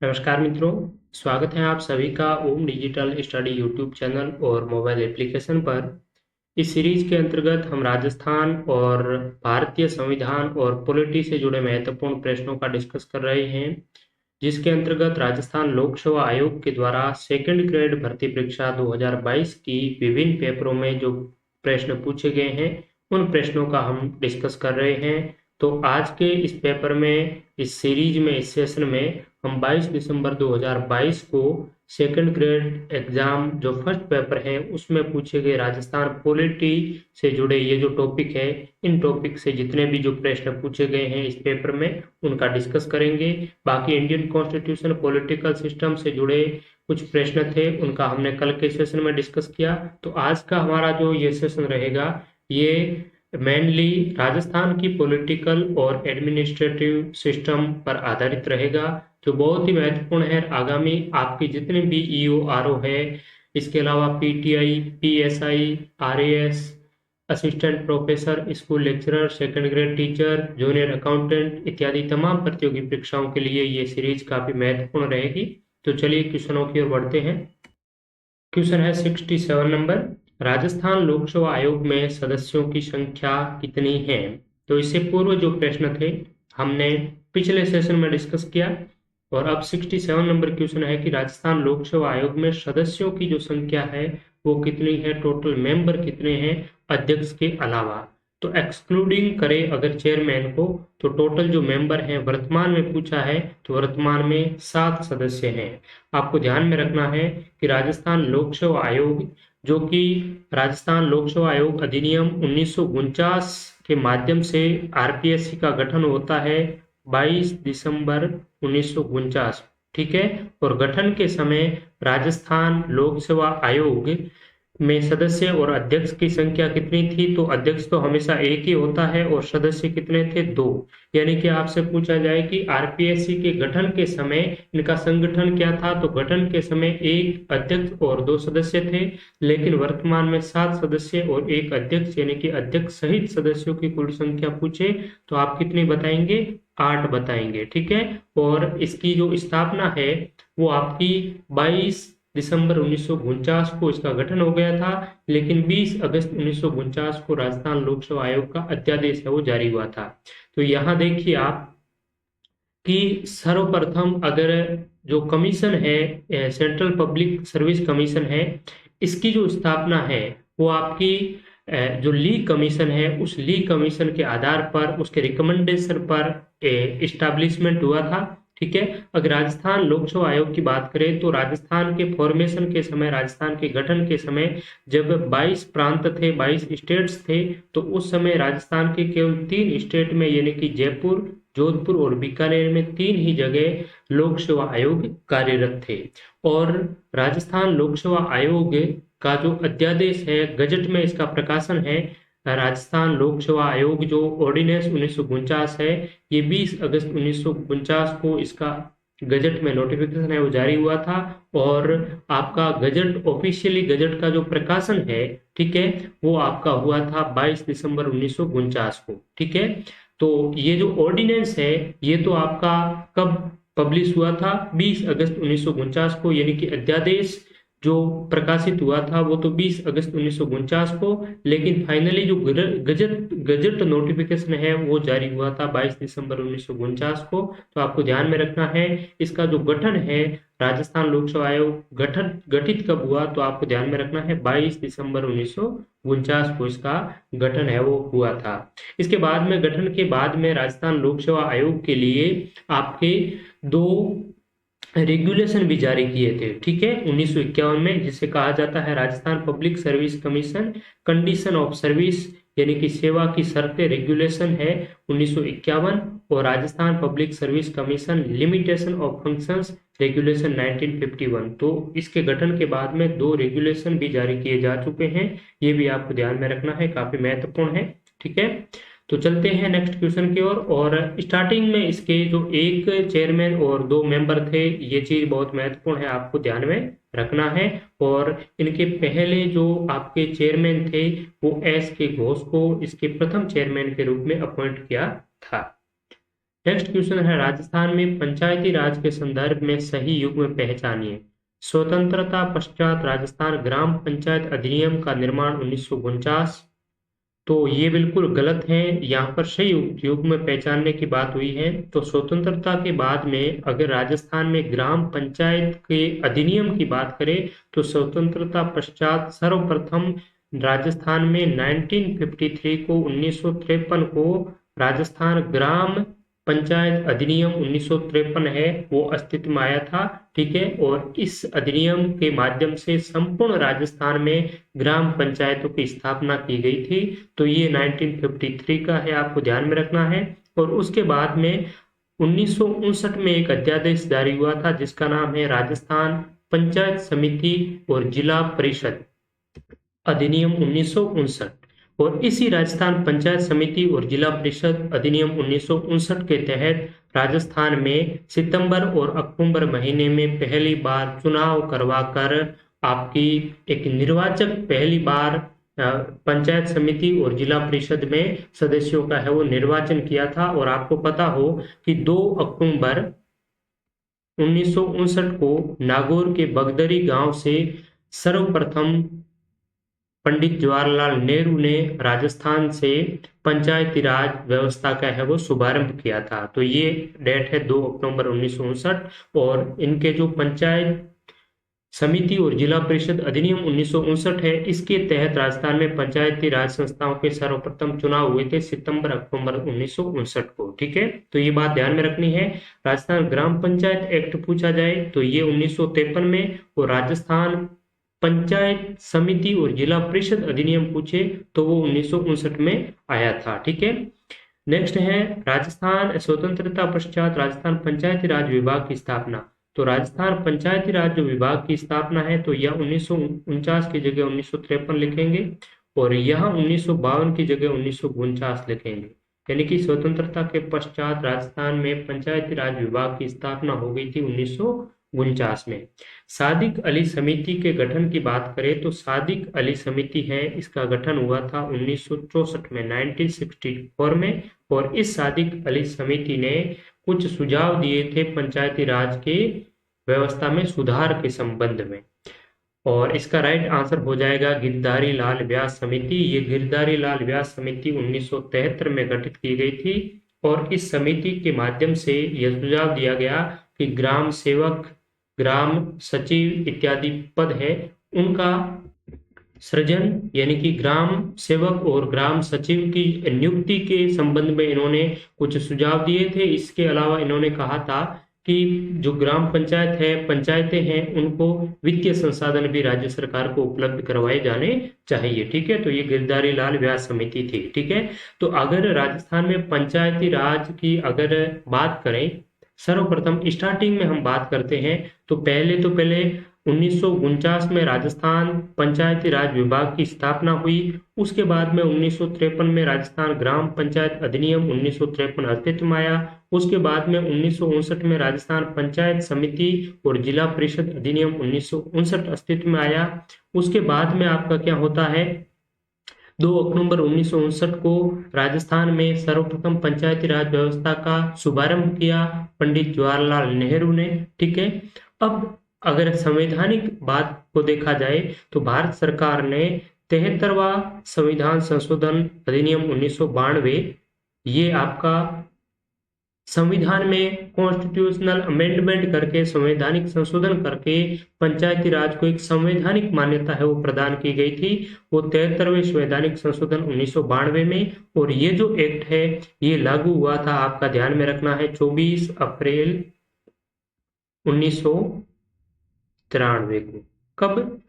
नमस्कार मित्रों, स्वागत है आप सभी का ओम डिजिटल स्टडी यूट्यूब चैनल और मोबाइल एप्लीकेशन पर। इस सीरीज के अंतर्गत हम राजस्थान और भारतीय संविधान और पॉलिटी से जुड़े महत्वपूर्ण प्रश्नों का डिस्कस कर रहे हैं, जिसके अंतर्गत राजस्थान लोक सेवा आयोग के द्वारा सेकंड ग्रेड भर्ती परीक्षा 2022 की विभिन्न पेपरों में जो प्रश्न पूछे गए हैं उन प्रश्नों का हम डिस्कस कर रहे हैं। तो आज के इस पेपर में, इस सीरीज में, इस सेशन में हम 22 दिसंबर 2022 को सेकंड ग्रेड एग्जाम जो फर्स्ट पेपर है उसमें पूछे गए राजस्थान पॉलिटी से जुड़े ये जो टॉपिक है, इन टॉपिक से जितने भी जो प्रश्न पूछे गए हैं इस पेपर में उनका डिस्कस करेंगे। बाकी इंडियन कॉन्स्टिट्यूशन, पॉलिटिकल सिस्टम से जुड़े कुछ प्रश्न थे उनका हमने कल के सेशन में डिस्कस किया। तो आज का हमारा जो ये सेशन रहेगा ये मेनली राजस्थान की पॉलिटिकल और एडमिनिस्ट्रेटिव सिस्टम पर आधारित रहेगा, जो बहुत ही महत्वपूर्ण है। आगामी आपके जितने भी ईओ आरओ है, इसके अलावा PTI, PSI, RAS, assistant professor, school lecturer, second grade teacher, junior accountant इत्यादि तमाम प्रतियोगी परीक्षाओं के लिए ये सीरीज काफी महत्वपूर्ण रहेगी। तो चलिए क्वेश्चनों की ओर बढ़ते हैं। क्वेश्चन है 67 नंबर, राजस्थान लोक सेवा आयोग में सदस्यों की संख्या कितनी है? तो इससे पूर्व जो प्रश्न थे हमने पिछले सेशन में डिस्कस किया, और अब 67 नंबर क्वेश्चन है कि राजस्थान लोक सेवा आयोग में सदस्यों की जो संख्या है वो कितनी है, टोटल मेंबर कितने हैं अध्यक्ष के अलावा। तो एक्सक्लूडिंग करें अगर चेयरमैन को, तो टोटल जो मेंबर हैं वर्तमान में पूछा है तो वर्तमान में 7 सदस्य हैं। आपको ध्यान में रखना है कि राजस्थान लोक सेवा आयोग, जो कि राजस्थान लोक सेवा आयोग अधिनियम 1949 के माध्यम से आरपीएससी का गठन होता है 22 दिसंबर 1949, ठीक है। और गठन के समय राजस्थान लोक सेवा आयोग में सदस्य और अध्यक्ष की संख्या कितनी थी? तो अध्यक्ष तो हमेशा एक ही होता है और सदस्य कितने थे? 2। यानी कि आपसे पूछा जाए कि आरपीएससी के गठन के समय इनका संगठन क्या था, तो गठन के समय एक अध्यक्ष और 2 सदस्य थे, लेकिन वर्तमान में 7 सदस्य और एक अध्यक्ष, यानी कि अध्यक्ष सहित सदस्यों की कुल संख्या पूछे तो आप कितनी बताएंगे? 8 बताएंगे, ठीक है। और इसकी जो स्थापना है वो आपकी 22 दिसंबर 1949 को इसका गठन हो गया था, लेकिन 20 अगस्त 1949 को राजस्थान लोक सेवा आयोग का अध्यादेश है वो जारी हुआ था। तो यहाँ देखिए आप कि सर्वप्रथम अगर जो कमीशन है, सेंट्रल पब्लिक सर्विस कमीशन है, इसकी जो स्थापना है वो आपकी जो ली कमीशन है उस ली कमीशन के आधार पर, उसके रिकमेंडेशन पर इस्टेब्लिशमेंट हुआ था, ठीक है। अगर राजस्थान लोक सेवा आयोग की बात करें तो राजस्थान के फॉर्मेशन के समय, राजस्थान के गठन के समय जब 22 प्रांत थे, 22 स्टेट्स थे, तो उस समय राजस्थान के केवल 3 स्टेट में, यानी कि जयपुर, जोधपुर और बीकानेर में 3 ही जगह लोक सेवा आयोग कार्यरत थे। और राजस्थान लोक सेवा आयोग का जो अध्यादेश है, गजट में इसका प्रकाशन है, राजस्थान लोक सेवा आयोग जो ऑर्डिनेंस 1949 है, ये 20 अगस्त 1949 को इसका गजट में नोटिफिकेशन है वो जारी हुआ था। और आपका गजट, ऑफिशियली गजट का जो प्रकाशन है, ठीक है, वो आपका हुआ था 22 दिसंबर 1949 को, ठीक है। तो ये जो ऑर्डिनेंस है ये तो आपका कब पब्लिश हुआ था? 20 अगस्त 1949 को, यानी कि अध्यादेश जो प्रकाशित हुआ था वो तो 20 अगस्त 1949 को, लेकिन फाइनली जो गजट गजट नोटिफिकेशन है वो जारी हुआ था 22 दिसंबर 1949 को। तो आपको ध्यान में रखना है इसका जो गठन है, राजस्थान लोक सेवा आयोग गठित कब हुआ, तो आपको ध्यान में रखना है 22 दिसंबर 1949 को इसका गठन है वो हुआ था। इसके बाद में, गठन के बाद में राजस्थान लोक सेवा आयोग के लिए आपके 2 रेगुलेशन भी जारी किए थे, ठीक है, 1951 में, जिसे कहा जाता है Rajasthan public service commission condition of service, यानी कि सेवा की शर्तें रेगुलेशन है 1951, और Rajasthan public service commission limitation of functions regulation 1951। तो इसके गठन के बाद में 2 रेगुलेशन भी जारी किए जा चुके हैं, ये भी आपको ध्यान में रखना है, काफी महत्वपूर्ण है, ठीक है। तो चलते हैं नेक्स्ट क्वेश्चन की ओर। और स्टार्टिंग में इसके जो एक चेयरमैन और 2 मेंबर थे, ये चीज बहुत महत्वपूर्ण है, आपको ध्यान में रखना है। और इनके पहले जो आपके चेयरमैन थे वो एस के घोष को इसके प्रथम चेयरमैन के रूप में अपॉइंट किया था। नेक्स्ट क्वेश्चन है, राजस्थान में पंचायती राज के संदर्भ में सही युग्म पहचानिए। स्वतंत्रता पश्चात राजस्थान ग्राम पंचायत अधिनियम का निर्माण 1949। तो ये बिल्कुल गलत है। यहाँ पर सही युग्म पहचानने की बात हुई है। तो स्वतंत्रता के बाद में अगर राजस्थान में ग्राम पंचायत के अधिनियम की बात करें तो स्वतंत्रता पश्चात सर्वप्रथम राजस्थान में 1953 को 1953 को राजस्थान ग्राम पंचायत अधिनियम 1953 है वो अस्तित्व में आया था। ठीक है, और इस अधिनियम के माध्यम से संपूर्ण राजस्थान में ग्राम पंचायतों की स्थापना की गई थी। तो ये 1953 का है, आपको ध्यान में रखना है। और उसके बाद में 1959 में एक अध्यादेश जारी हुआ था जिसका नाम है राजस्थान पंचायत समिति और जिला परिषद अधिनियम 1959। और इसी राजस्थान पंचायत समिति और जिला परिषद अधिनियम 1959 के तहत राजस्थान में सितंबर और अक्टूबर महीने में पहली बार चुनाव करवाकर आपकी एक निर्वाचक पहली बार पंचायत समिति और जिला परिषद में सदस्यों का है वो निर्वाचन किया था। और आपको पता हो कि 2 अक्टूबर 1959 को नागौर के बगदरी गांव से सर्वप्रथम पंडित जवाहरलाल नेहरू ने राजस्थान से पंचायती राज व्यवस्था का है वो शुभारंभ किया था। तो ये डेट है 2 अक्टूबर 1959। और इनके जो पंचायत समिति और जिला परिषद अधिनियम 1959 है इसके तहत राजस्थान में पंचायती राज संस्थाओं के सर्वप्रथम चुनाव हुए थे सितंबर अक्टूबर 1959 को। ठीक है, तो ये बात ध्यान में रखनी है। राजस्थान ग्राम पंचायत एक्ट पूछा जाए तो ये 1953 में, और राजस्थान पंचायत समिति और जिला परिषद अधिनियम पूछे तो वो 1959 में आया था। ठीक है, नेक्स्ट है राजस्थान स्वतंत्रता पश्चात राजस्थान पंचायती राज विभाग की स्थापना। तो राजस्थान पंचायती राज जो विभाग की स्थापना है तो यह 1949 की जगह 1953 लिखेंगे और यहाँ 1952 की जगह 1949 लिखेंगे। यानी कि स्वतंत्रता के पश्चात राजस्थान में पंचायती राज विभाग की स्थापना हो गई थी 1949 में। सादिक अली समिति के गठन की बात करें तो सादिक अली समिति है इसका गठन हुआ था 1964 में 1964 में। और इस सादिक अली समिति ने कुछ सुझाव दिए थे पंचायती राज के व्यवस्था में सुधार के संबंध में। और इसका राइट आंसर हो जाएगा गिरधारी लाल व्यास समिति। ये गिरधारी लाल व्यास समिति 1973 में गठित की गई थी और इस समिति के माध्यम से यह सुझाव दिया गया कि ग्राम सेवक, ग्राम सचिव इत्यादि पद है उनका सृजन, यानी कि ग्राम सेवक और ग्राम सचिव की नियुक्ति के संबंध में इन्होंने कुछ सुझाव दिए थे। इसके अलावा इन्होंने कहा था कि जो ग्राम पंचायत है, पंचायतें हैं, उनको वित्तीय संसाधन भी राज्य सरकार को उपलब्ध करवाए जाने चाहिए। ठीक है, तो ये गिरधारी लाल व्यास समिति थी। ठीक है, तो अगर राजस्थान में पंचायती राज की अगर बात करें, सर्वप्रथम स्टार्टिंग में हम बात करते हैं तो पहले 1949 में राजस्थान पंचायती राज विभाग की स्थापना हुई। उसके बाद में 1953 में राजस्थान ग्राम पंचायत अधिनियम 1953 अस्तित्व में आया। उसके बाद में 1959 में राजस्थान पंचायत समिति और जिला परिषद अधिनियम 1959 अस्तित्व में आया। उसके बाद में आपका क्या होता है, 2 अक्टूबर 1959 को राजस्थान में सर्वप्रथम पंचायती राज व्यवस्था का शुभारंभ किया पंडित जवाहरलाल नेहरू ने। ठीक है, अब अगर संवैधानिक बात को देखा जाए तो भारत सरकार ने 73वां संविधान संशोधन अधिनियम 1992 ये आपका संविधान में कॉन्स्टिट्यूशनल अमेंडमेंट करके, संवैधानिक संशोधन करके पंचायती राज को एक संवैधानिक मान्यता है वो प्रदान की गई थी। वो 73वें संवैधानिक संशोधन 1992 में। और ये जो एक्ट है ये लागू हुआ था, आपका ध्यान में रखना है, 24 अप्रैल 1993 को। कब?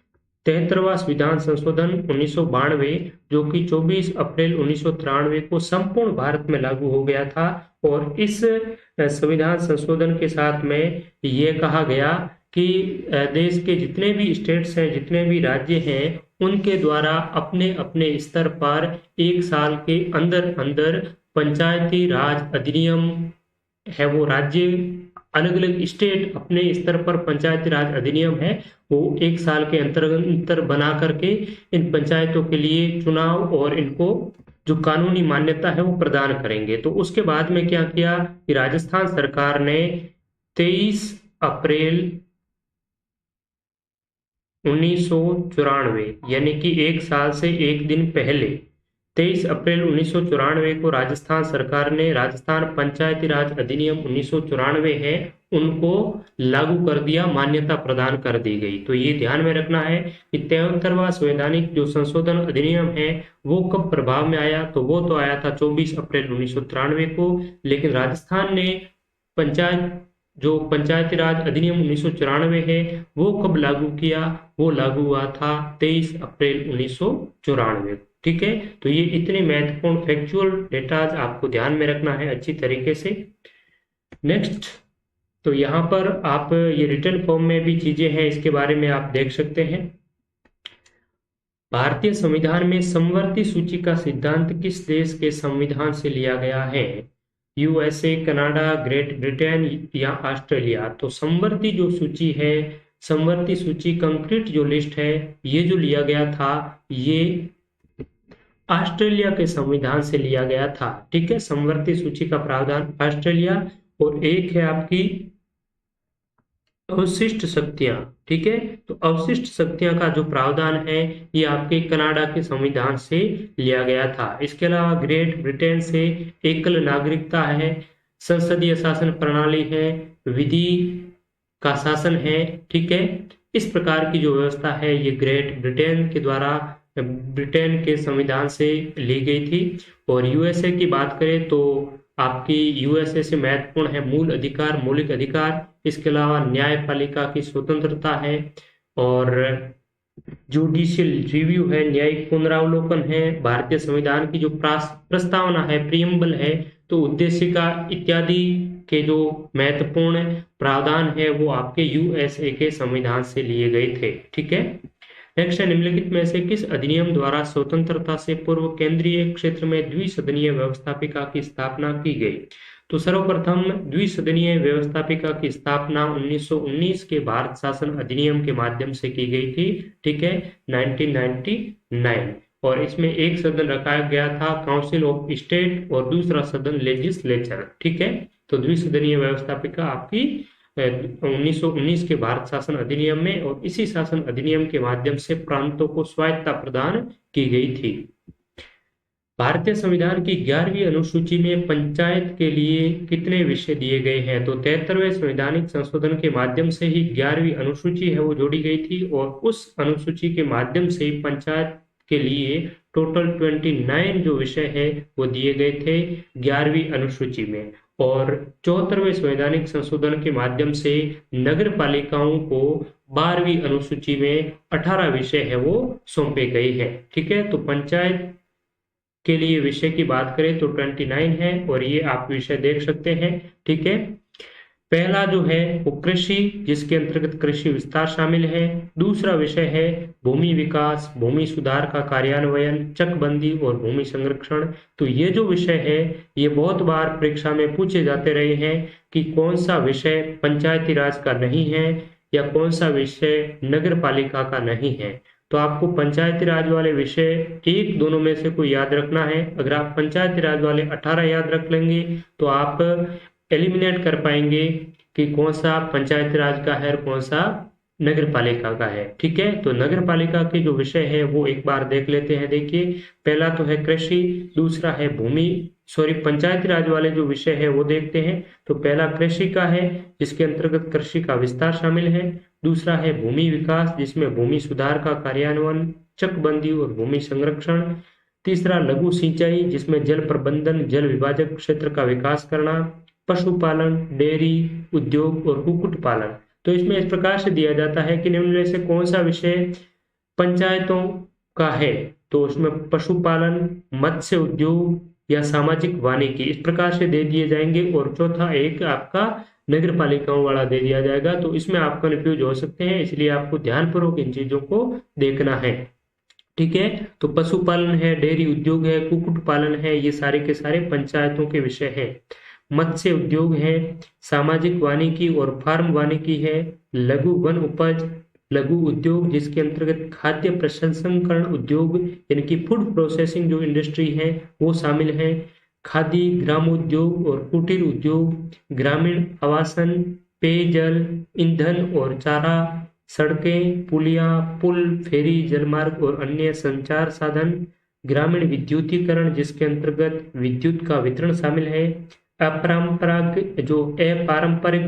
73वां संविधान संशोधन 1992 जो कि 24 अप्रैल 1993 को संपूर्ण भारत में लागू हो गया था। और इस संविधान संशोधन के साथ में ये कहा गया कि देश के जितने भी स्टेट्स हैं, जितने भी राज्य हैं, उनके द्वारा अपने अपने स्तर पर 1 साल के अंदर अंदर पंचायती राज अधिनियम है वो राज्य, अलग अलग स्टेट अपने स्तर पर पंचायती राज अधिनियम है वो 1 साल के अंतर बना करके इन पंचायतों के लिए चुनाव और इनको जो कानूनी मान्यता है वो प्रदान करेंगे। तो उसके बाद में क्या किया कि राजस्थान सरकार ने 23 अप्रैल 1994 यानी कि एक साल से एक दिन पहले 23 अप्रैल 1994 को राजस्थान सरकार ने राजस्थान पंचायती राज अधिनियम 1994 है उनको लागू कर दिया, मान्यता प्रदान कर दी गई। तो ये ध्यान में रखना है कि 73वां संवैधानिक जो संशोधन अधिनियम है वो कब प्रभाव में आया, तो वो तो आया था 24 अप्रैल 1993 को, लेकिन राजस्थान ने पंचायत जो पंचायती राज अधिनियम 1994 है वो कब लागू किया, वो लागू हुआ था 23 अप्रैल 1994। ठीक है, तो ये इतने महत्वपूर्ण फैक्चुअल डेटाज आपको ध्यान में रखना है अच्छी तरीके से। नेक्स्ट, तो यहाँ पर आप ये रिटर्न फॉर्म में भी चीजें हैं, इसके बारे में आप देख सकते हैं। भारतीय संविधान में समवर्ती सूची का सिद्धांत किस देश के संविधान से लिया गया है? यूएसए, कनाडा, ग्रेट ब्रिटेन या ऑस्ट्रेलिया? तो समवर्ती जो सूची है, समवर्ती सूची कंक्रीट जो लिस्ट है, ये जो लिया गया था ये ऑस्ट्रेलिया के संविधान से लिया गया था। ठीक है, समवर्ती सूची का प्रावधान ऑस्ट्रेलिया, और एक है आपकी अवशिष्ट शक्तियां। ठीक है, तो अवशिष्ट शक्तियां का जो प्रावधान है ये आपके कनाडा के संविधान से लिया गया था। इसके अलावा ग्रेट ब्रिटेन से एकल नागरिकता है, संसदीय शासन प्रणाली है, विधि का शासन है। ठीक है, इस प्रकार की जो व्यवस्था है ये ग्रेट ब्रिटेन के द्वारा ब्रिटेन के संविधान से ली गई थी। और यूएसए की बात करें तो आपकी यूएसए से महत्वपूर्ण है मूल अधिकार, मौलिक अधिकार, इसके अलावा न्यायपालिका की स्वतंत्रता है, और जुडिशियल रिव्यू है, न्यायिक पुनरावलोकन है, भारतीय संविधान की जो प्रस्तावना है, प्रियम्बल है, तो उद्देशिका इत्यादि के जो महत्वपूर्ण प्रावधान है वो आपके यूएसए के संविधान से लिए गए थे। ठीक है, नेक्स्ट है, निम्नलिखित में से किस अधिनियम द्वारा स्वतंत्रता से पूर्व केंद्रीय क्षेत्र में द्विसदनीय व्यवस्थापिका की स्थापना की गई? तो सर्वप्रथम द्विसदनीय व्यवस्थापिका की स्थापना 1919 के भारत शासन अधिनियम के माध्यम से की गई थी। ठीक है, 1999, और इसमें एक सदन रखा गया था काउंसिल ऑफ स्टेट और दूसरा सदन लेजिस्लेचर। ठीक है, तो द्विसदनीय व्यवस्थापिका आपकी 1919 के भारत शासन अधिनियम में, और इसी शासन अधिनियम के माध्यम से प्रांतों को स्वायत्तता प्रदान की गई थी। भारतीय संविधान की 11वीं अनुसूची में पंचायत के लिए कितने विषय दिए गए हैं? तो 73वें संवैधानिक संशोधन के माध्यम से ही 11वीं अनुसूची है वो जोड़ी गई थी, और उस अनुसूची के माध्यम से ही पंचायत के लिए टोटल 29 जो विषय है वो दिए गए थे 11वीं अनुसूची में। और 74वें संवैधानिक संशोधन के माध्यम से नगर पालिकाओं को 12वीं अनुसूची में 18 विषय है वो सौंपे गए हैं। ठीक है, तो पंचायत के लिए विषय की बात करें तो 29 है, और ये आप विषय देख सकते हैं। ठीक है, पहला जो है वो कृषि, जिसके अंतर्गत कृषि विस्तार शामिल है। दूसरा विषय है भूमि विकास, भूमि सुधार का कार्यान्वयन, चकबंदी और भूमि संरक्षण। तो ये जो विषय है ये बहुत बार परीक्षा में पूछे जाते रहे हैं कि कौन सा विषय पंचायती राज का नहीं है या कौन सा विषय नगर पालिका का नहीं है। तो आपको पंचायती राज वाले विषय एक दोनों में से कोई याद रखना है। अगर आप पंचायती राज वाले 18 याद रख लेंगे तो आप एलिमिनेट कर पाएंगे कि कौन सा पंचायती राज का है और कौन सा नगर पालिका का है। ठीक है, तो नगर पालिका के जो विषय है वो एक बार देख लेते हैं। देखिए, पहला तो है कृषि, दूसरा है पंचायती राज वाले जो विषय है वो देखते हैं। तो पहला कृषि का है, जिसके अंतर्गत कृषि का विस्तार शामिल है। दूसरा है भूमि विकास, जिसमें भूमि सुधार का कार्यान्वयन, चकबंदी और भूमि संरक्षण। तीसरा लघु सिंचाई, जिसमें जल प्रबंधन, जल विभाजक क्षेत्र का विकास करना, पशुपालन, डेयरी उद्योग और कुक्कुट पालन। तो इसमें इस प्रकार से दिया जाता है कि निम्न में से कौन सा विषय पंचायतों का है, तो उसमें पशुपालन, मत्स्य उद्योग या सामाजिक वानिकी, इस प्रकार से दे दिए जाएंगे। और चौथा एक आपका नगर पालिकाओं वाला दे दिया जाएगा। तो इसमें आप कंफ्यूज हो सकते हैं, इसलिए आपको ध्यानपूर्वक इन चीजों को देखना है। ठीक है, तो पशुपालन है, डेयरी उद्योग है, कुक्कुट पालन है, ये सारे के सारे पंचायतों के विषय है। मत्स्य उद्योग है, सामाजिक वानिकी और फार्म वानिकी है, लघु वन उपज, लघु उद्योग जिसके अंतर्गत खाद्य प्रसंस्करण उद्योग यानी कि फूड प्रोसेसिंग जो इंडस्ट्री है वो शामिल है। खादी ग्रामोद्योग और कुटीर उद्योग, ग्रामीण आवासन, पेयजल, ईंधन और चारा, सड़कें, पुलियां, पुल, फेरी, जलमार्ग और अन्य संचार साधन, ग्रामीण विद्युतीकरण जिसके अंतर्गत विद्युत का वितरण शामिल है। अपारंपरिक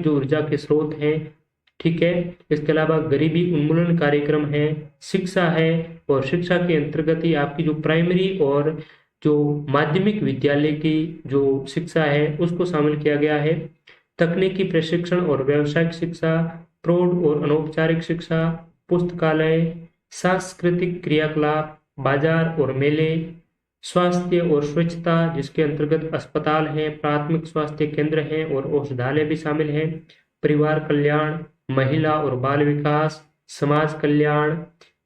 जो ऊर्जा के स्रोत हैं, ठीक है। इसके अलावा गरीबी उन्मूलन कार्यक्रम है, शिक्षा है, और शिक्षा के अंतर्गत ही आपकी जो प्राइमरी और जो माध्यमिक विद्यालय की जो शिक्षा है उसको शामिल किया गया है। तकनीकी प्रशिक्षण और व्यावसायिक शिक्षा, प्रौढ़ और अनौपचारिक शिक्षा, पुस्तकालय, सांस्कृतिक क्रियाकलाप, बाजार और मेले, स्वास्थ्य और स्वच्छता जिसके अंतर्गत अस्पताल हैं, प्राथमिक स्वास्थ्य केंद्र हैं और औषधालय भी शामिल हैं। परिवार कल्याण, महिला और बाल विकास, समाज कल्याण,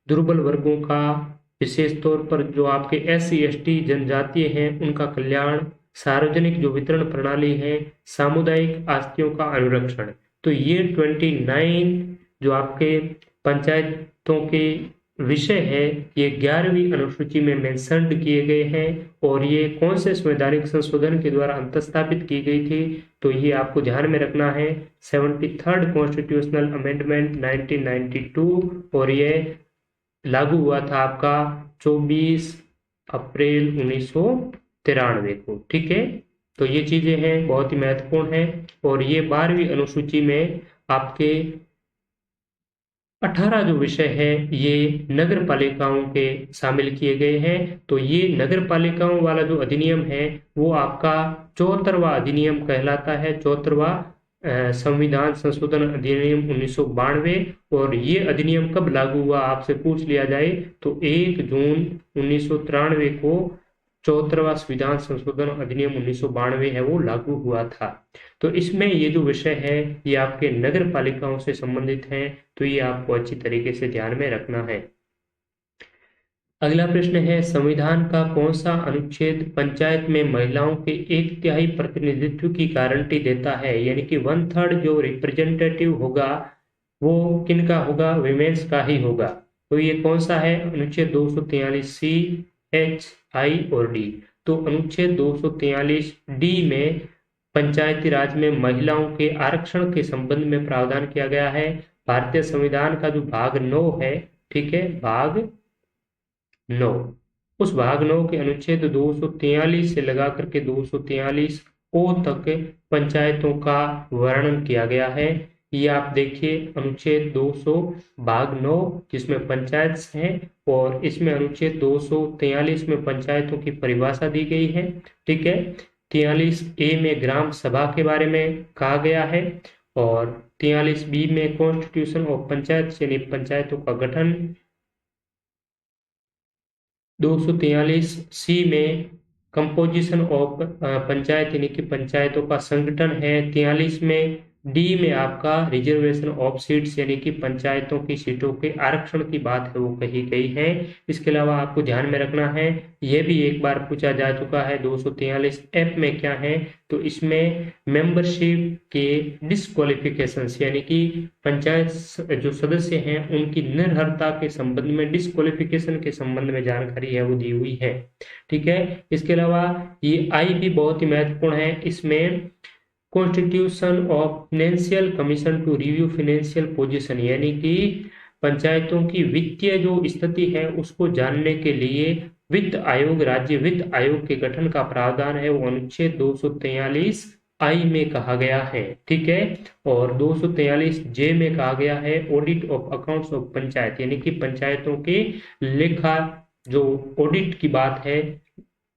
दुर्बल वर्गों का, विशेष तौर पर जो आपके SC ST जनजातीय हैं उनका कल्याण, सार्वजनिक जो वितरण प्रणाली है, सामुदायिक आस्तियों का अनुरक्षण। तो ये 29 जो आपके पंचायतों के विषय है ये 11वीं अनुसूची में मेंशन्ड किए गए हैं और ये कौन से संवैधानिक संशोधन के द्वारा अंतस्थापित की गई थी, तो ये आपको ध्यान में रखना है 73rd कॉन्स्टिट्यूशनल अमेंडमेंट 1992 और ये लागू हुआ था आपका 24 अप्रैल 1993 को, ठीक है। तो ये चीजें हैं बहुत ही महत्वपूर्ण है और ये 12वीं अनुसूची में आपके 18 जो विषय है ये नगर पालिकाओं के शामिल किए गए हैं। तो ये नगर पालिकाओं वाला जो अधिनियम है वो आपका 74वां अधिनियम कहलाता है, 74वां संविधान संशोधन अधिनियम 1992। और ये अधिनियम कब लागू हुआ आपसे पूछ लिया जाए तो 1 जून 1993 को 74वां संविधान संशोधन अधिनियम 1992 है वो लागू हुआ था। तो इसमें ये जो विषय है ये आपके नगर पालिकाओं से संबंधित है, तो ये आपको अच्छी तरीके से ध्यान में रखना है। अगला प्रश्न है संविधान का कौन सा अनुच्छेद पंचायत में महिलाओं के 1/3 प्रतिनिधित्व की गारंटी देता है, यानी कि 1/3 जो रिप्रेजेंटेटिव होगा वो किनका होगा, विमेंस का ही होगा। तो ये कौन सा है, अनुच्छेद 243C, H, I और D। तो अनुच्छेद 243D में पंचायती राज में महिलाओं के आरक्षण के संबंध में प्रावधान किया गया है। भारतीय संविधान का जो भाग 9 है, ठीक है, भाग 9, उस भाग 9 के अनुच्छेद 243 से लगा करके 243O तक पंचायतों का वर्णन किया गया है। ये आप देखिए अनुच्छेद 200 भाग 9 जिसमें पंचायत है और इसमें अनुच्छेद 243 में पंचायतों की परिभाषा दी गई है, ठीक है। 43A में ग्राम सभा के बारे में कहा गया है और 43B में कॉन्स्टिट्यूशन ऑफ पंचायत यानी पंचायतों का गठन, 243C में कंपोजिशन ऑफ पंचायत यानी कि पंचायतों का संगठन है। 43 में D में आपका रिजर्वेशन ऑफ सीट्स यानी कि पंचायतों की सीटों के आरक्षण की बात है वो कही गई है। इसके अलावा आपको ध्यान में रखना है, यह भी एक बार पूछा जा चुका है 243F में क्या है, तो इसमें मेंबरशिप के डिस्क्वालिफिकेशंस यानी कि पंचायत जो सदस्य हैं उनकी निर्भरता के संबंध में, डिस्क्वालिफिकेशन के संबंध में जानकारी है वो दी हुई है, ठीक है। इसके अलावा ये आई भी बहुत ही महत्वपूर्ण है, इसमें constitution of financial commission to review financial position यानी कि पंचायतों की वित्तीय जो स्थिति है उसको जानने के लिए वित्त आयोग, राज्य वित्त आयोग के गठन का प्रावधान है वो अनुच्छेद 243I में कहा गया है, ठीक है। और 243J में कहा गया है audit of accounts of panchayat यानी कि पंचायतों के लेखा जो ऑडिट की बात है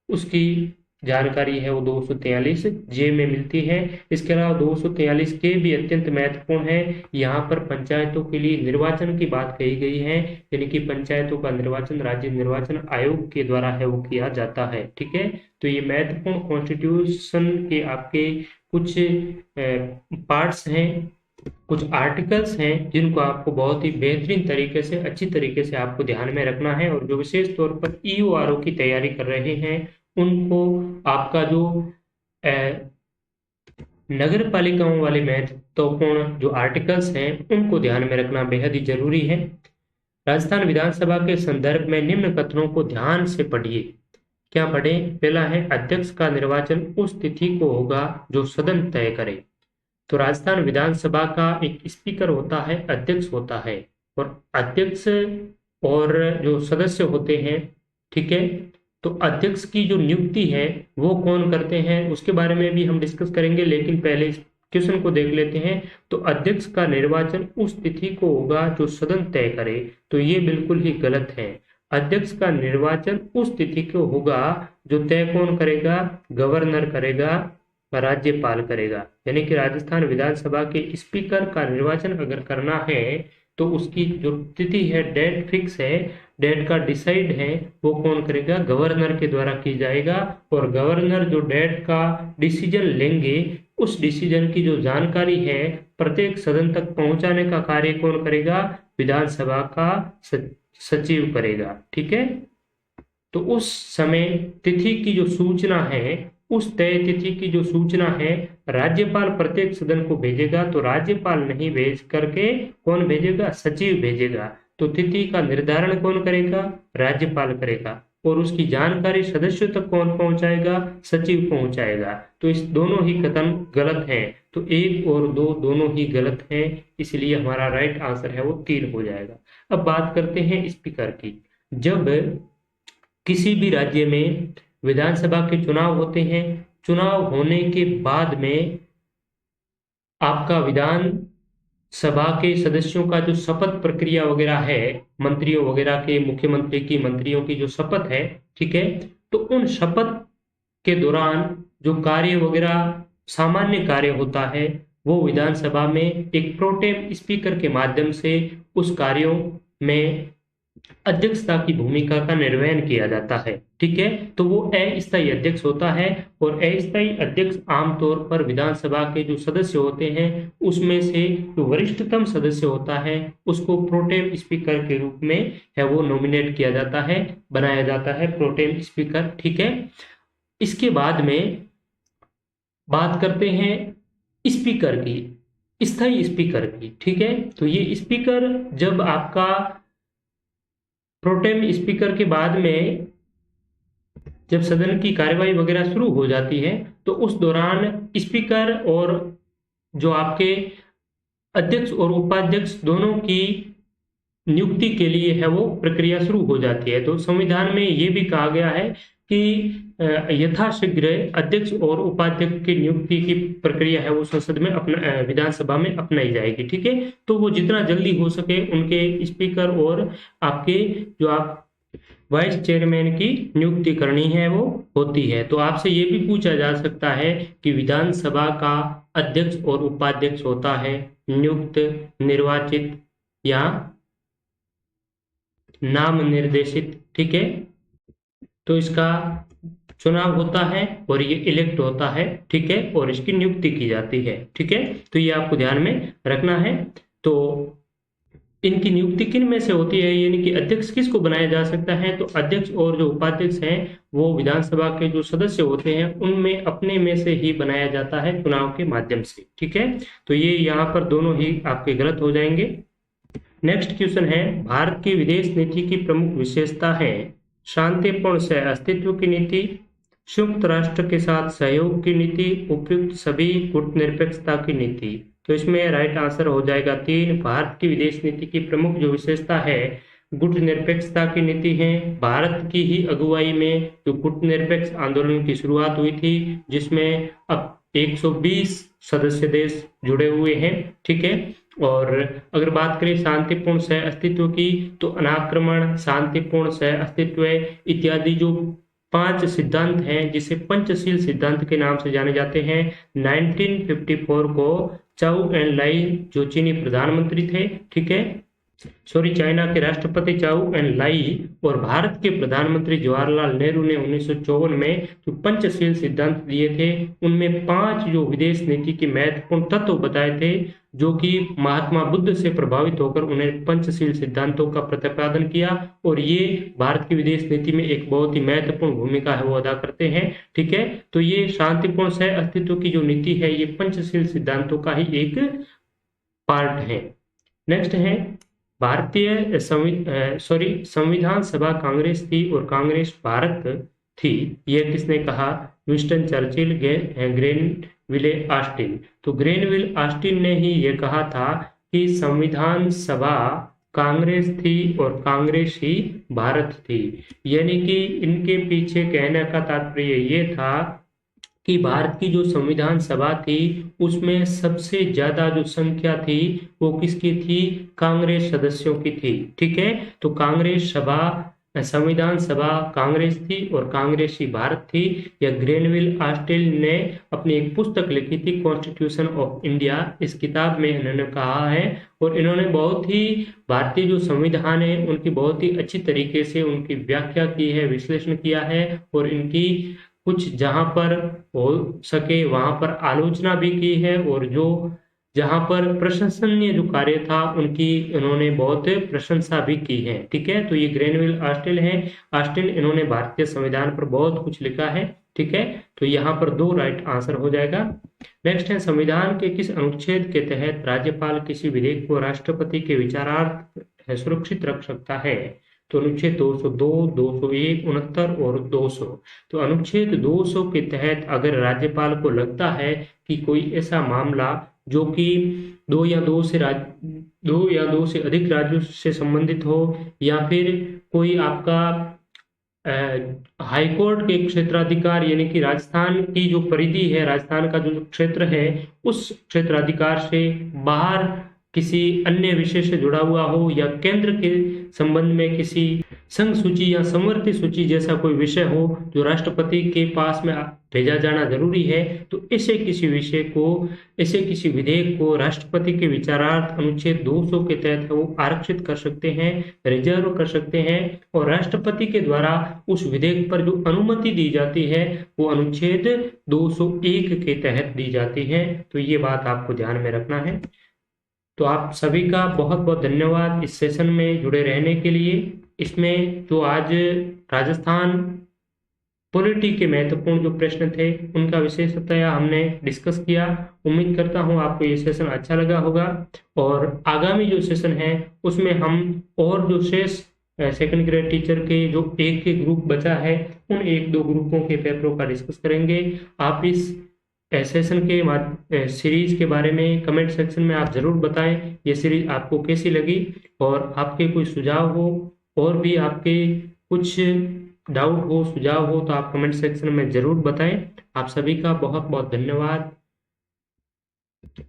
उसकी जानकारी है वो 243J में मिलती है। इसके अलावा 243K भी अत्यंत महत्वपूर्ण है, यहाँ पर पंचायतों के लिए निर्वाचन की बात कही गई है यानी कि पंचायतों का निर्वाचन राज्य निर्वाचन आयोग के द्वारा है वो किया जाता है, ठीक है। तो ये महत्वपूर्ण कॉन्स्टिट्यूशन के आपके कुछ पार्ट्स हैं, कुछ आर्टिकल्स हैं जिनको आपको बहुत ही बेहतरीन तरीके से, अच्छी तरीके से आपको ध्यान में रखना है। और जो विशेष तौर पर EORO की तैयारी कर रहे हैं उनको आपका जो नगर पालिकाओं वाले महत्वपूर्ण जो आर्टिकल्स हैं उनको ध्यान में रखना बेहद ही जरूरी है। राजस्थान विधानसभा के संदर्भ में निम्न कथनों को ध्यान से पढ़िए। क्या पढ़ें? पहला है, अध्यक्ष का निर्वाचन उस तिथि को होगा जो सदन तय करे। तो राजस्थान विधानसभा का एक स्पीकर होता है, अध्यक्ष होता है, और अध्यक्ष और जो सदस्य होते हैं, ठीक है, तो अध्यक्ष की जो नियुक्ति है वो कौन करते हैं उसके बारे में भी हम डिस्कस करेंगे, लेकिन पहले इस क्वेश्चन को देख लेते हैं। तो अध्यक्ष का निर्वाचन उस तिथि को होगा जो सदन तय करे, तो ये बिल्कुल ही गलत है। अध्यक्ष का निर्वाचन उस तिथि को होगा जो तय कौन करेगा? गवर्नर करेगा, राज्यपाल करेगा। यानी कि राजस्थान विधानसभा के स्पीकर का निर्वाचन अगर करना है तो उसकी जो तिथि है, डेट फिक्स है, डेट का डिसाइड है, वो कौन करेगा? गवर्नर के द्वारा की जाएगा। और गवर्नर जो डेट का डिसीजन लेंगे, उस डिसीजन की जो जानकारी है प्रत्येक सदन तक पहुंचाने का कार्य कौन करेगा? विधानसभा का सचिव करेगा। ठीक है, तो उस समय तिथि की जो सूचना है, उस तय तिथि की जो सूचना है, राज्यपाल प्रत्येक सदन को भेजेगा। तो राज्यपाल नहीं भेज करके कौन भेजेगा? सचिव भेजेगा। तो तिथि का निर्धारण कौन करेगा? राज्यपाल करेगा। और उसकी जानकारी सदस्यों तक कौन पहुंचाएगा? सचिव पहुंचाएगा। तो इस दोनों ही कथन गलत हैं। तो 1 और 2 दोनों ही गलत हैं, इसलिए हमारा राइट आंसर है वो 3 हो जाएगा। अब बात करते हैं स्पीकर की। जब किसी भी राज्य में विधानसभा के चुनाव होते हैं, चुनाव होने के बाद में आपका विधान सभा के सदस्यों का जो शपथ प्रक्रिया वगैरह है, मंत्रियों वगैरह के, मुख्यमंत्री की, मंत्रियों की जो शपथ है, ठीक है, तो उन शपथ के दौरान जो कार्य वगैरह सामान्य कार्य होता है, वो विधानसभा में एक प्रोटेम स्पीकर के माध्यम से उस कार्यों में अध्यक्षता की भूमिका का निर्वहन किया जाता है। ठीक है, तो वो अस्थायी अध्यक्ष होता है। और अस्थायी अध्यक्ष आमतौर पर विधानसभा के जो सदस्य होते हैं उसमें से जो वरिष्ठतम सदस्य होता है उसको प्रोटेम स्पीकर के रूप में है वो नॉमिनेट किया जाता है, बनाया जाता है प्रोटेम स्पीकर। ठीक है, इसके बाद में बात करते हैं स्पीकर की, स्थायी स्पीकर की। ठीक है, तो ये स्पीकर जब आपका प्रोटेम स्पीकर के बाद में जब सदन की कार्यवाही वगैरह शुरू हो जाती है तो उस दौरान स्पीकर और जो आपके अध्यक्ष और उपाध्यक्ष दोनों की नियुक्ति के लिए है वो प्रक्रिया शुरू हो जाती है। तो संविधान में ये भी कहा गया है कि यथाशीघ्र अध्यक्ष और उपाध्यक्ष की नियुक्ति की प्रक्रिया है वो संसद में विधानसभा में अपनाई जाएगी। ठीक है, तो वो जितना जल्दी हो सके उनके स्पीकर और आपके जो आप वाइस चेयरमैन की नियुक्ति करनी है वो होती है। तो आपसे ये भी पूछा जा सकता है कि विधानसभा का अध्यक्ष और उपाध्यक्ष होता है नियुक्त, निर्वाचित या नाम निर्देशित। ठीक है, तो इसका चुनाव होता है और ये इलेक्ट होता है। ठीक है, और इसकी नियुक्ति की जाती है। ठीक है, तो ये आपको ध्यान में रखना है। तो इनकी नियुक्ति किन में से होती है, यानी कि अध्यक्ष किसको बनाया जा सकता है? तो अध्यक्ष और जो उपाध्यक्ष हैं वो विधानसभा के जो सदस्य होते हैं उनमें अपने में से ही बनाया जाता है चुनाव के माध्यम से। ठीक है, तो ये यहाँ पर दोनों ही आपके गलत हो जाएंगे। नेक्स्ट क्वेश्चन है, भारत की विदेश नीति की प्रमुख विशेषता है शांतिपूर्ण सह अस्तित्व की नीति, संयुक्त राष्ट्र के साथ सहयोग की नीति, उपयुक्त सभी गुटनिरपेक्षता की नीति। तो इसमें राइट आंसर हो जाएगा 3। भारत की विदेश नीति की प्रमुख जो विशेषता है गुटनिरपेक्षता की नीति है। भारत की ही अगुवाई में जो गुटनिरपेक्ष आंदोलन की शुरुआत हुई थी, जिसमें अब 120 सदस्य देश जुड़े हुए हैं। ठीक है, और अगर बात करें शांतिपूर्ण सह अस्तित्व की, तो अनाक्रमण, शांतिपूर्ण सह अस्तित्व इत्यादि जो 5 सिद्धांत हैं जिसे पंचशील सिद्धांत के नाम से जाने जाते हैं, 1954 को चाउ एन लाई जो चीनी प्रधानमंत्री थे, ठीक है, चाइना के राष्ट्रपति चाउ एन लाई और भारत के प्रधानमंत्री जवाहरलाल नेहरू ने 1954 में जो पंचशील सिद्धांत दिए थे उनमें 5 जो विदेश नीति के महत्वपूर्ण तत्व बताए थे जो कि महात्मा बुद्ध से प्रभावित होकर उन्हें पंचशील सिद्धांतों का प्रतिपादन किया, और ये भारत की विदेश नीति में एक बहुत ही महत्वपूर्ण भूमिका है वो अदा करते हैं। ठीक है, तो ये शांतिपूर्ण सह अस्तित्व की जो नीति है ये पंचशील सिद्धांतों का ही एक पार्ट है। नेक्स्ट है भारतीय संविधान सभा कांग्रेस थी और कांग्रेस भारत थी, यह किसने कहा? Winston Churchill, Granville Austin. तो ग्रेनविल ऑस्टिन ने ही यह कहा था कि संविधान सभा कांग्रेस थी और कांग्रेस ही भारत थी। यानी कि इनके पीछे कहने का तात्पर्य ये था कि भारत की जो संविधान सभा थी उसमें सबसे ज्यादा जो संख्या थी वो किसकी थी? कांग्रेस सदस्यों की थी। ठीक है, तो कांग्रेस सभा, संविधान सभा कांग्रेस थी और कांग्रेस ही भारत थी। यह ग्रेनविल ऑस्टिन ने अपनी एक पुस्तक लिखी थी, कॉन्स्टिट्यूशन ऑफ इंडिया। इस किताब में इन्होंने कहा है, और इन्होंने बहुत ही भारतीय जो संविधान है उनकी बहुत ही अच्छी तरीके से उनकी व्याख्या की है, विश्लेषण किया है, और इनकी कुछ जहां पर हो सके वहां पर आलोचना भी की है, और जो जहां पर प्रशंसनीय जो कार्य था उनकी इन्होंने बहुत प्रशंसा भी की है। ठीक है, तो ये ग्रेनविल ऑस्टिन है, ऑस्टिन, इन्होंने भारतीय संविधान पर बहुत कुछ लिखा है। ठीक है, तो यहाँ पर 2 राइट आंसर हो जाएगा। नेक्स्ट है संविधान के किस अनुच्छेद के तहत राज्यपाल किसी विधेयक को राष्ट्रपति के विचारार्थ सुरक्षित रख सकता है? तो अनुच्छेद 202, 201, 69 और 200। तो अनुच्छेद 200 के तहत अगर राज्यपाल को लगता है कि कोई ऐसा मामला जो कि दो या दो से अधिक राज्यों से संबंधित हो, या फिर कोई आपका हाई कोर्ट के क्षेत्राधिकार यानी कि राजस्थान की जो परिधि है, राजस्थान का जो क्षेत्र है उस क्षेत्राधिकार से बाहर किसी अन्य विषय से जुड़ा हुआ हो, या केंद्र के संबंध में किसी संघ सूची या संवर्ती सूची जैसा कोई विषय हो जो राष्ट्रपति के पास में भेजा जाना जरूरी है, तो ऐसे किसी विषय को, ऐसे किसी विधेयक को राष्ट्रपति के विचारार्थ अनुच्छेद 200 के तहत वो आरक्षित कर सकते हैं, रिजर्व कर सकते हैं, और राष्ट्रपति के द्वारा उस विधेयक पर जो अनुमति दी जाती है वो अनुच्छेद 201 के तहत दी जाती है। तो ये बात आपको ध्यान में रखना है। तो आप सभी का बहुत बहुत धन्यवाद इस सेशन में जुड़े रहने के लिए। इसमें जो आज राजस्थान पॉलिटी के महत्वपूर्ण जो प्रश्न थे उनका विशेषतया हमने डिस्कस किया। उम्मीद करता हूं आपको ये सेशन अच्छा लगा होगा, और आगामी जो सेशन है उसमें हम और जो शेष सेकंड ग्रेड टीचर के जो एक ग्रुप बचा है उन 1-2 ग्रुपों के पेपरों का डिस्कस करेंगे। आप इस सेशन के सीरीज के बारे में कमेंट सेक्शन में आप जरूर बताएं ये सीरीज आपको कैसी लगी, और आपके कोई सुझाव हो और भी आपके कुछ डाउट हो, सुझाव हो, तो आप कमेंट सेक्शन में जरूर बताएं। आप सभी का बहुत बहुत धन्यवाद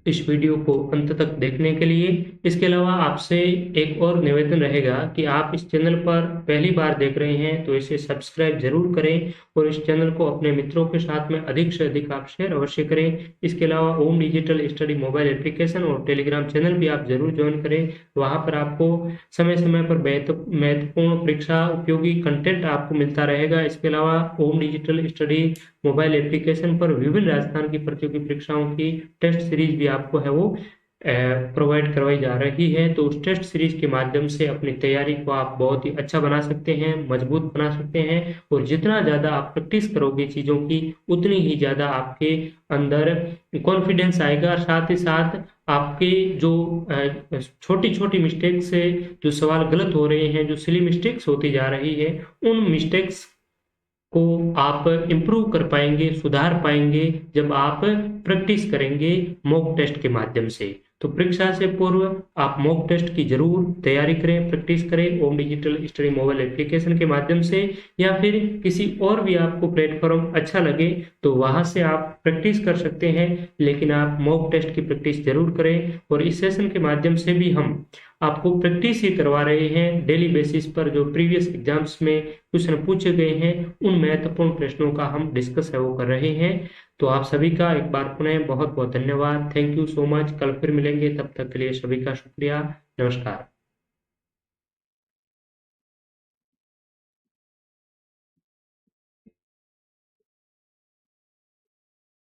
इस वीडियो को अंत तक देखने के लिए। इसके अलावा आपसे एक और निवेदन रहेगा कि आप इस चैनल पर पहली बार देख रहे हैं तो इसे सब्सक्राइब जरूर करें, और इस चैनल को अपने मित्रों के साथ में अधिक से अधिक आप शेयर अवश्य करें। इसके अलावा ओम डिजिटल स्टडी मोबाइल एप्लीकेशन और टेलीग्राम चैनल भी आप जरूर ज्वाइन करें। वहां पर आपको समय समय पर महत्वपूर्ण परीक्षा उपयोगी कंटेंट आपको मिलता रहेगा। इसके अलावा ओम डिजिटल स्टडी मोबाइल एप्लीकेशन पर विभिन्न राजस्थान की प्रतियोगी परीक्षाओं की टेस्ट सीरीज भी आपको है वो प्रोवाइड करवाई जा रही है। तो उस टेस्ट सीरीज के माध्यम से अपनी तैयारी को आप बहुत ही अच्छा बना सकते हैं, मजबूत बना सकते हैं, और जितना ज़्यादा आप प्रैक्टिस करोगे चीज़ों की उतनी ही ज़्यादा आपके अंदर कॉन्फिडेंस आएगा। साथ ही साथ आपके जो छोटी छोटी मिस्टेक्स से जो सवाल गलत हो रहे हैं, जो सिली मिस्टेक्स होती जा रही है, उन मिस्टेक्स को आप इम्प्रूव कर पाएंगे, सुधार पाएंगे जब आप प्रैक्टिस करेंगे मॉक टेस्ट के माध्यम से। तो परीक्षा से पूर्व आप मॉक टेस्ट की जरूर तैयारी करें, प्रैक्टिस करें ओम डिजिटल स्टडी मोबाइल एप्लीकेशन के माध्यम से, या फिर किसी और भी आपको प्लेटफॉर्म अच्छा लगे तो वहां से आप प्रैक्टिस कर सकते हैं, लेकिन आप मॉक टेस्ट की प्रैक्टिस जरूर करें। और इस सेशन के माध्यम से भी हम आपको प्रैक्टिस ही करवा रहे हैं डेली बेसिस पर। जो प्रीवियस एग्जाम्स में क्वेश्चन पूछे गए हैं उन महत्वपूर्ण प्रश्नों का हम डिस्कस है वो कर रहे हैं। तो आप सभी का एक बार पुनः बहुत बहुत धन्यवाद। Thank you so much. कल फिर मिलेंगे, तब तक के लिए सभी का शुक्रिया। नमस्कार।